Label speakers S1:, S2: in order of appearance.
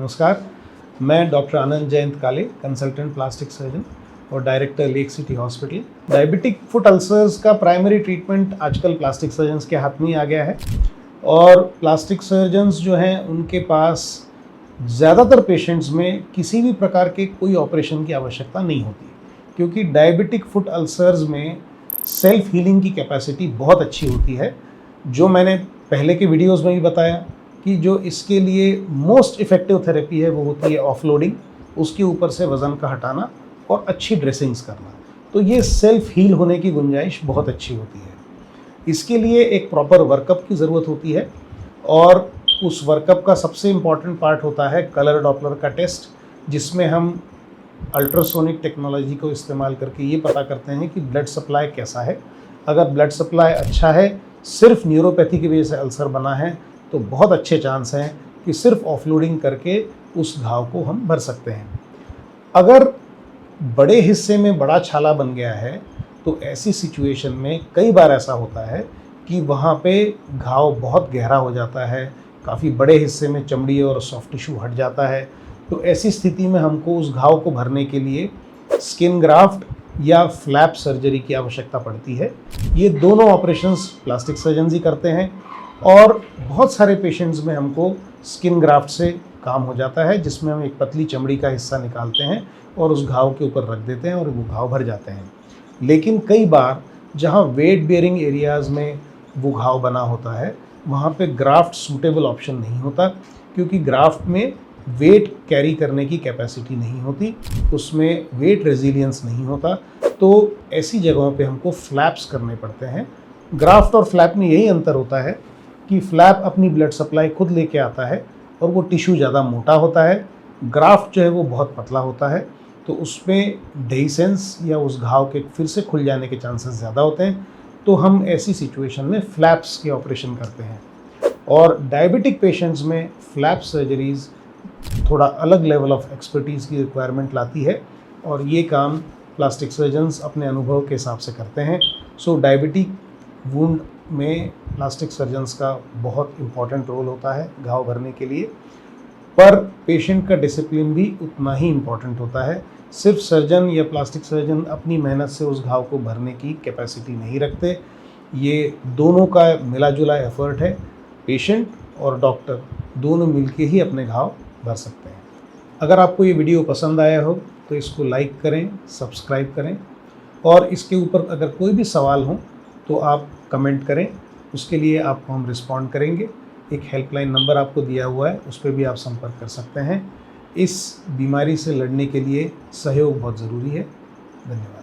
S1: नमस्कार, मैं डॉक्टर आनंद जयंत काले, कंसल्टेंट प्लास्टिक सर्जन और director lake city hospital. Diabetic foot ulcers का प्राइमरी ट्रीटमेंट आजकल प्लास्टिक सर्जन्स के हाथ में ही आ गया है और प्लास्टिक सर्जन्स जो हैं उनके पास ज़्यादातर पेशेंट्स में किसी भी प्रकार के कोई ऑपरेशन की आवश्यकता नहीं होती, क्योंकि डायबिटिक फुट अल्सर्स में सेल्फ हीलिंग की कैपेसिटी बहुत अच्छी होती है। जो मैंने पहले के वीडियोज़ में भी बताया कि जो इसके लिए मोस्ट इफ़ेक्टिव थेरेपी है वो होती है ऑफलोडिंग, उसके ऊपर से वज़न का हटाना और अच्छी ड्रेसिंग्स करना। तो ये सेल्फ हील होने की गुंजाइश बहुत अच्छी होती है। इसके लिए एक प्रॉपर वर्कअप की ज़रूरत होती है और उस वर्कअप का सबसे इम्पॉर्टेंट पार्ट होता है कलर डॉपलर का टेस्ट, जिसमें हम अल्ट्रासोनिक टेक्नोलॉजी को इस्तेमाल करके ये पता करते हैं कि ब्लड सप्लाई कैसा है। अगर ब्लड सप्लाई अच्छा है, सिर्फ न्यूरोपैथी की वजह से अल्सर बना है, तो बहुत अच्छे चांस हैं कि सिर्फ ऑफलोडिंग करके उस घाव को हम भर सकते हैं। अगर बड़े हिस्से में बड़ा छाला बन गया है तो ऐसी सिचुएशन में कई बार ऐसा होता है कि वहाँ पे घाव बहुत गहरा हो जाता है, काफ़ी बड़े हिस्से में चमड़ी और सॉफ्ट टिश्यू हट जाता है। तो ऐसी स्थिति में हमको उस घाव को भरने के लिए स्किन ग्राफ्ट या फ्लैप सर्जरी की आवश्यकता पड़ती है। ये दोनों ऑपरेशंस प्लास्टिक सर्जन ही करते हैं और बहुत सारे पेशेंट्स में हमको स्किन ग्राफ्ट से काम हो जाता है, जिसमें हम एक पतली चमड़ी का हिस्सा निकालते हैं और उस घाव के ऊपर रख देते हैं और वो घाव भर जाते हैं। लेकिन कई बार जहाँ वेट बेयरिंग एरियाज़ में वो घाव बना होता है, वहाँ पे ग्राफ्ट सूटेबल ऑप्शन नहीं होता, क्योंकि ग्राफ्ट में वेट कैरी करने की कैपेसिटी नहीं होती, उसमें वेट रेजिलियंस नहीं होता। तो ऐसी जगहों पे हमको फ्लैप्स करने पड़ते हैं। ग्राफ्ट और फ्लैप में यही अंतर होता है कि फ्लैप अपनी ब्लड सप्लाई खुद लेके आता है और वो टिश्यू ज़्यादा मोटा होता है। ग्राफ्ट जो है वो बहुत पतला होता है, तो उसमें डेहिसेंस या उस घाव के फिर से खुल जाने के चांसेस ज़्यादा होते हैं। तो हम ऐसी सिचुएशन में फ्लैप्स के ऑपरेशन करते हैं और डायबिटिक पेशेंट्स में फ्लैप सर्जरीज़ थोड़ा अलग लेवल ऑफ एक्सपर्टीज़ की रिक्वायरमेंट लाती है और ये काम प्लास्टिक सर्जन्स अपने अनुभव के हिसाब से करते हैं। सो डायबिटिक वुंड में प्लास्टिक सर्जन्स का बहुत इम्पॉर्टेंट रोल होता है घाव भरने के लिए, पर पेशेंट का डिसिप्लिन भी उतना ही इम्पॉर्टेंट होता है। सिर्फ सर्जन या प्लास्टिक सर्जन अपनी मेहनत से उस घाव को भरने की कैपेसिटी नहीं रखते। ये दोनों का मिला जुला एफर्ट है। पेशेंट और डॉक्टर दोनों मिलके ही अपने घाव भर सकते हैं। अगर आपको ये वीडियो पसंद आया हो तो इसको लाइक करें, सब्सक्राइब करें और इसके ऊपर अगर कोई भी सवाल हो तो आप कमेंट करें, उसके लिए आपको हम रिस्पॉन्ड करेंगे। एक हेल्पलाइन नंबर आपको दिया हुआ है, उस पर भी आप संपर्क कर सकते हैं। इस बीमारी से लड़ने के लिए सहयोग बहुत ज़रूरी है। धन्यवाद।